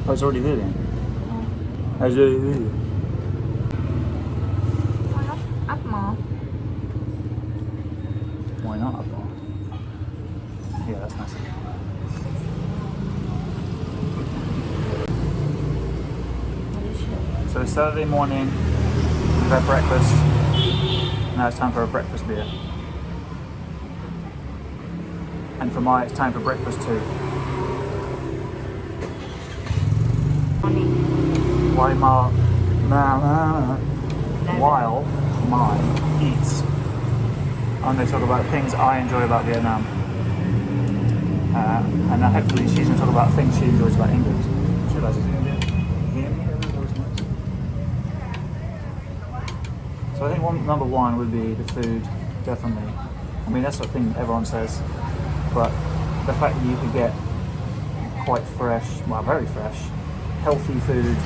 Oh, it's already leaving. Oh. It's already leaving. Why not up more? Why not up more? Yeah, that's nice. So it's Saturday morning, we've had breakfast. Now it's time for a breakfast beer. And for Maya, it's time for breakfast too. Morning. While Mai eats, I'm going to talk about things I enjoy about Vietnam. And hopefully she's going to talk about things she enjoys about England. She realizes So I think number one would be the food, definitely. I mean, that's the thing everyone says, but the fact that you could get quite fresh, well, very fresh, healthy food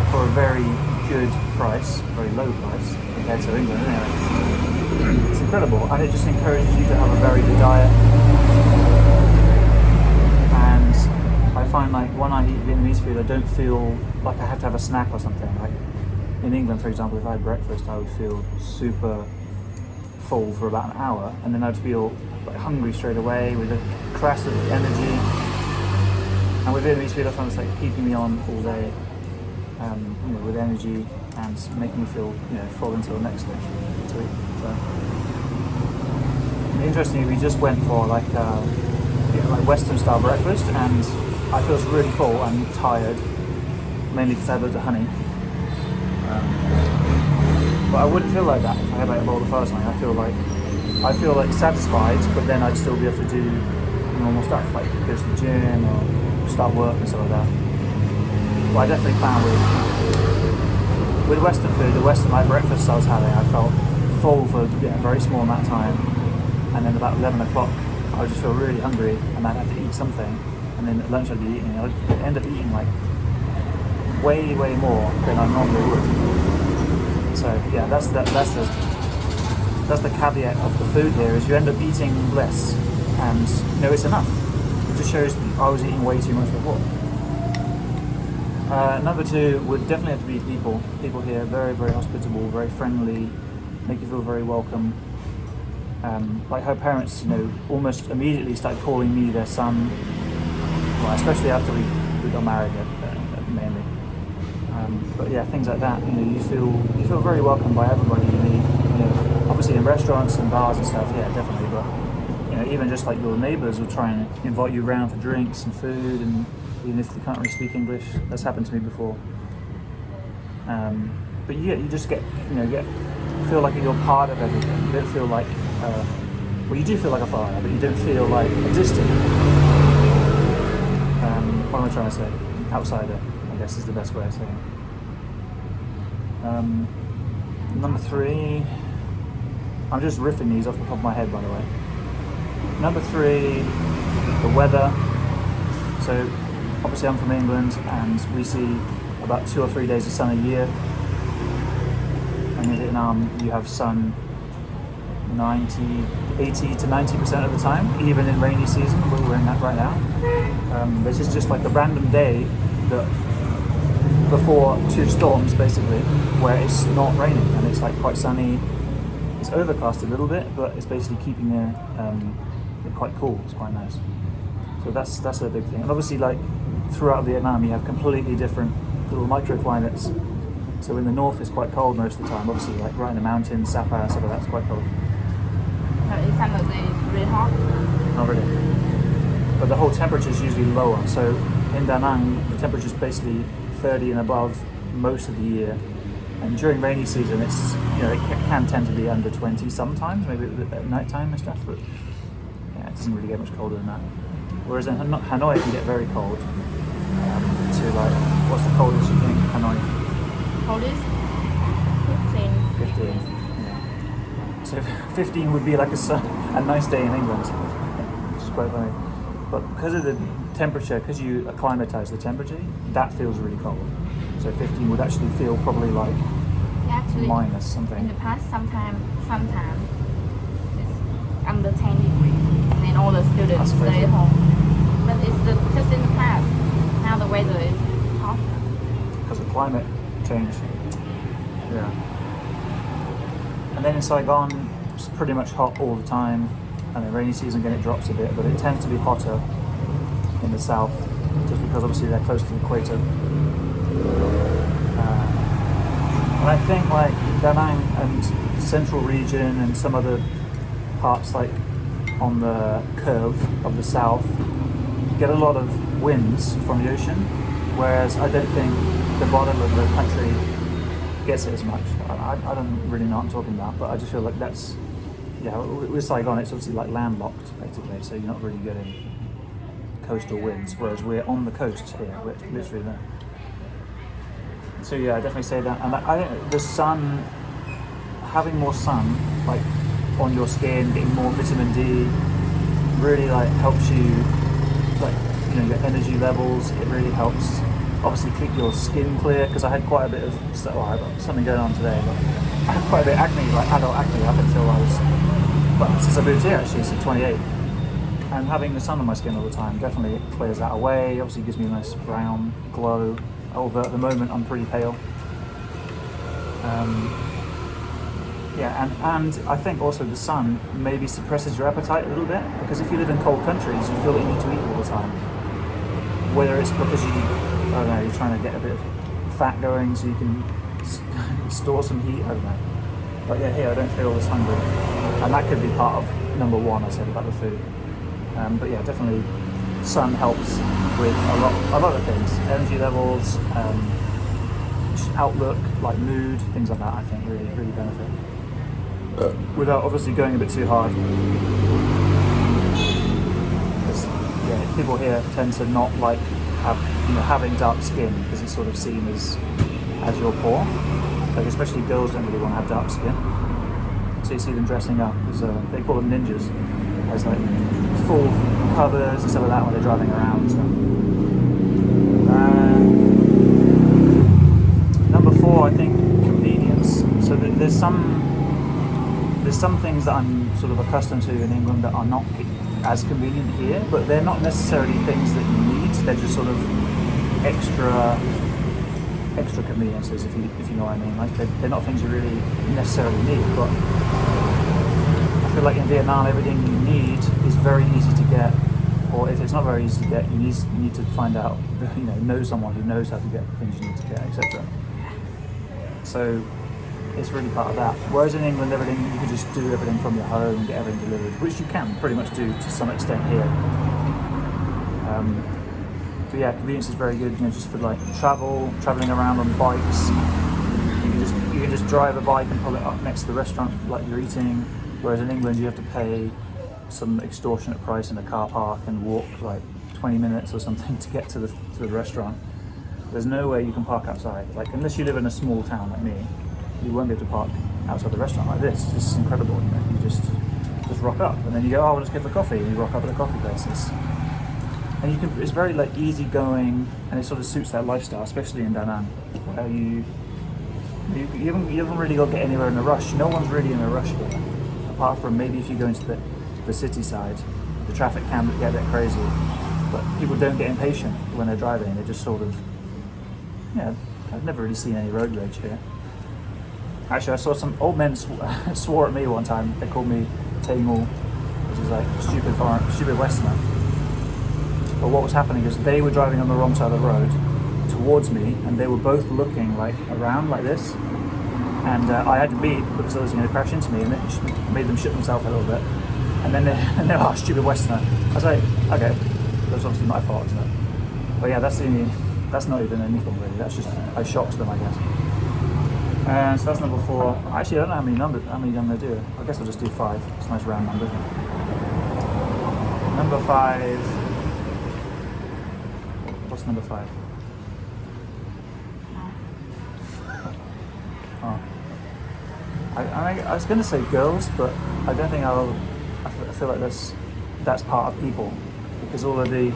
for a very good price, very low price compared to England, anyway. It's incredible, and it just encourages you to have a very good diet. And I find like when I eat Vietnamese food, I don't feel like I have to have a snack or something. Like in England, for example, if I had breakfast, I would feel super full for about an hour, and then I'd feel like hungry straight away with a crash of energy. And with Vietnamese food, I find it's like keeping me on all day, with energy and making me feel, full until the next day to eat. So, interestingly, we just went for like Western style breakfast, and I feel really full and tired, mainly because I had loads of honey. But I wouldn't feel like that if I had like a bowl of pho or something. I feel like satisfied, but then I'd still be able to do normal stuff like go to the gym or start work and stuff like that. But I definitely found with Western food, the Western like breakfast I was having, I felt full for a very small amount of time, and then about 11 o'clock I would just feel really hungry and I'd have to eat something, and then at lunch I'd be eating. I'd end up eating like way more than I normally would. So yeah, that's the caveat of the food here, is you end up eating less, and it's enough. It just shows that I was eating way too much before. Number two would definitely have to be people. People here, very, very hospitable, very friendly, make you feel very welcome. Like her parents, almost immediately started calling me their son. Well, especially after we got married, mainly. But yeah, things like that. You feel very welcomed by everybody you meet. Obviously in restaurants and bars and stuff, yeah, definitely. But even just like your neighbours will try and invite you around for drinks and food, and even if they can't really speak English, that's happened to me before. But yeah, you just feel like you're part of everything. You don't feel like, you do feel like a foreigner, but you don't feel like a distant. What am I trying to say? Outsider, I guess, is the best way of saying it. Number three, I'm just riffing these off the top of my head, by the way. Number three, the weather. So obviously I'm from England, and we see about 2 or 3 days of sun a year. And in Vietnam, you have sun 80 to 90% of the time, even in rainy season, where we're in that right now. This is just like a random day that before 2 storms, basically, where it's not raining and it's like quite sunny. It's overcast a little bit, but it's basically keeping it quite cool. It's quite nice. So that's a big thing. And obviously, like throughout Vietnam, you have completely different little microclimates. So in the north, it's quite cold most of the time. Obviously, like right in the mountains, Sapa, stuff like that's quite cold. In summer days, it's really hot. Not really. But the whole temperature is usually lower. So in Da Nang, the temperature is basically 30 and above most of the year. And during rainy season, it's it can tend to be under 20 sometimes, maybe at night time and stuff. But yeah, it doesn't really get much colder than that. Whereas in Hanoi, it can get very cold. To like, what's the coldest you think? Hanoi? Coldest? 15. Yeah. So 15 would be like a nice day in England, which is quite funny. But because of the temperature, because you acclimatise the temperature, that feels really cold. So 15 would actually feel probably like minus something. In the past, sometimes it's under 10 degrees, and then all the students stay at home. But it's just in the past. Now the weather is climate change. Yeah. And then in Saigon, it's pretty much hot all the time. And the rainy season again, it drops a bit, but it tends to be hotter in the south, just because obviously they're close to the equator. And I think like Da Nang and central region and some other parts like on the curve of the south get a lot of winds from the ocean, whereas I don't think the bottom of the country gets it as much. I don't really know what I'm talking about, but I just feel like that's, yeah, with Saigon it's obviously like landlocked basically, so you're not really getting coastal winds, whereas we're on the coast here, we're literally there. So yeah, I definitely say that. And I think the sun, having more sun, like on your skin, getting more vitamin D, really like helps you, like, you know, your energy levels. It really helps, obviously, keep your skin clear. Because I had quite a bit of stuff. Well, I got something going on today, but I had quite a bit of acne, like adult acne, up until I was, well, since I moved here actually, since 28. And having the sun on my skin all the time definitely clears that away. Obviously, gives me a nice brown glow. Although at the moment I'm pretty pale. Yeah, and I think also the sun maybe suppresses your appetite a little bit, because if you live in cold countries, you feel that you need to eat all the time. Whether it's because you're trying to get a bit of fat going so you can store some heat, I don't know. But yeah, here I don't feel as hungry, and that could be part of number one I said about the food. But yeah, definitely sun helps with a lot of things, energy levels, outlook, like mood, things like that. I think really benefit without obviously going a bit too hard. Because yeah, people here tend to not like having dark skin, because it's sort of seen as you're poor. Like especially girls don't really want to have dark skin. So you see them dressing up as they call them ninjas, as like full covers and stuff like that when they're driving around and stuff. Number 4, I think convenience. So there's some things that I'm sort of accustomed to in England that are not as convenient here, but they're not necessarily things that you need. They're just sort of extra conveniences, if you know what I mean. Like they're not things you really necessarily need, but I feel like in Vietnam everything you need is very easy to get, or if it's not very easy to get, you need to find out, know someone who knows how to get things you need to get, etc. So it's really part of that. Whereas in England, everything you can just do everything from your home and get everything delivered, which you can pretty much do to some extent here. But yeah, convenience is very good. Just for like traveling around on bikes. You can just drive a bike and pull it up next to the restaurant like you're eating. Whereas in England, you have to pay some extortionate price in a car park and walk like 20 minutes or something to get to the restaurant. There's no way you can park outside. Like unless you live in a small town like me, you won't be able to park outside the restaurant like this. This is incredible. You just rock up, and then you go, oh, let's go for coffee, and you rock up at a coffee place. And it's very like easy going, and it sort of suits that lifestyle, especially in Da Nang, where you haven't really got to get anywhere in a rush. No one's really in a rush here, apart from maybe if you go into the city side, the traffic can get a bit crazy, but people don't get impatient when they're driving. They just sort of, I've never really seen any road rage here. Actually, I saw some old men swore at me one time. They called me Taimul, which is like stupid Westerner. But what was happening is they were driving on the wrong side of the road towards me, and they were both looking like around like this. And I had to beat because others going to crash into me, and it made them shit themselves a little bit. And then they were, oh, stupid Westerner. I was like, okay, that's obviously my fault, isn't it? But yeah, that's not even anything really. That's just I shocked them, I guess. So that's number 4. Actually, I don't know how many I'm going to do. I guess I'll just do 5. It's a nice round number. Number 5. What's number 5? Oh. I was going to say girls, but I don't think I feel like that's part of people, because all the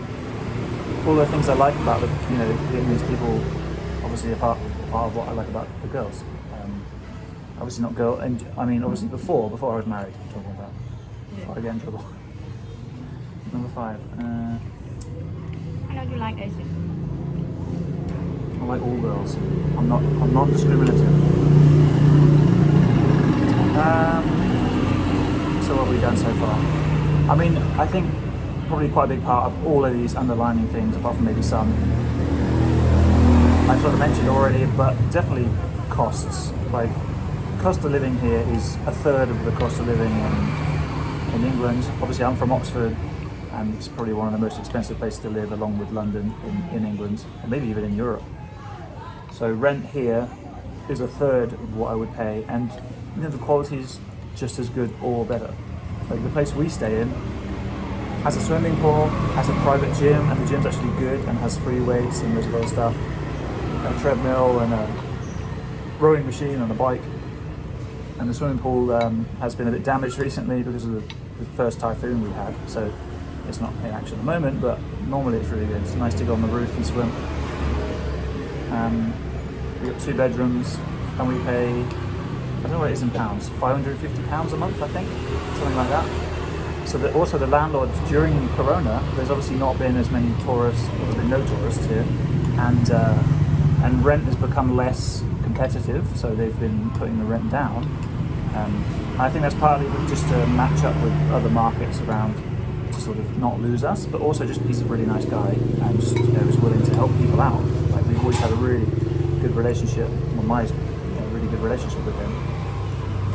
things I like about the Vietnamese people obviously are part of what I like about the girls. Obviously not girl, and I mean obviously before I was married, I'm talking about. Before I get in trouble. Number 5. I know you like Asian. Well, I like all girls. I'm not discriminative. So what have we done so far? I mean, I think probably quite a big part of all of these underlining things, apart from maybe some I sort of mentioned already, but definitely costs. Like, cost of living here is a third of the cost of living in England. Obviously, I'm from Oxford, and it's probably one of the most expensive places to live, along with London in England, or maybe even in Europe. So rent here is a third of what I would pay, and you know, the quality is just as good or better. Like, the place we stay in has a swimming pool, has a private gym, and the gym's actually good and has free weights and there's a lot of stuff. A treadmill and a rowing machine and a bike. And the swimming pool has been a bit damaged recently because of the first typhoon we had, so it's not in action at the moment, but normally it's really good. It's nice to go on the roof and swim. We've got 2 bedrooms and we pay, I don't know what it is in pounds, £550 a month, I think, something like that. So also the landlords, during Corona, there's obviously not been as many tourists, or there's been no tourists here, and rent has become less competitive, so they've been putting the rent down. I think that's partly just to match up with other markets around, to sort of not lose us, but also just he's a really nice guy and just, you know, is willing to help people out. Like, we've always had a really good relationship, really good relationship with him.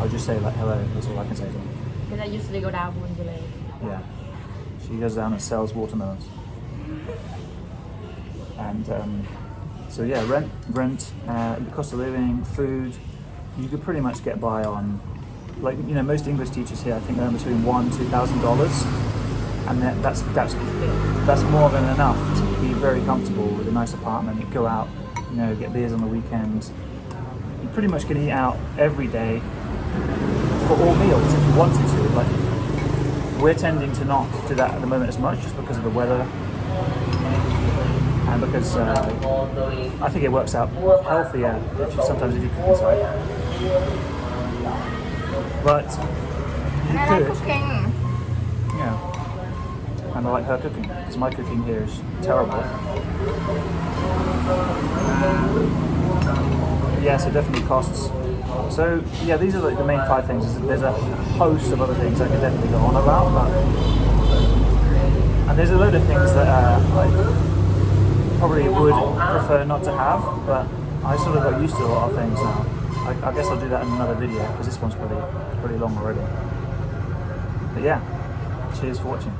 I'll just say like hello, that's all I can say to him. Because I usually go down Boonville. Yeah, she goes down and sells watermelons. And so yeah, rent, the cost of living, food, you could pretty much get by on, like, you know, most English teachers here I think earn between $1,000-$2,000, and that's more than enough to be very comfortable with a nice apartment. You go out, you know, get beers on the weekends. You pretty much can eat out every day for all meals if you wanted to. Like, we're tending to not do that at the moment as much just because of the weather. And because I think it works out healthier sometimes if you cook inside. But you And I could, like cooking. yeah. And I like her cooking because my cooking here is terrible. Yeah, so definitely costs. So yeah, these are like the main 5 things. There's a host of other things I could definitely go on about, and there's a load of things that I probably would prefer not to have, but I sort of got used to a lot of things now. I guess I'll do that in another video because this one's pretty long already. But yeah, cheers for watching.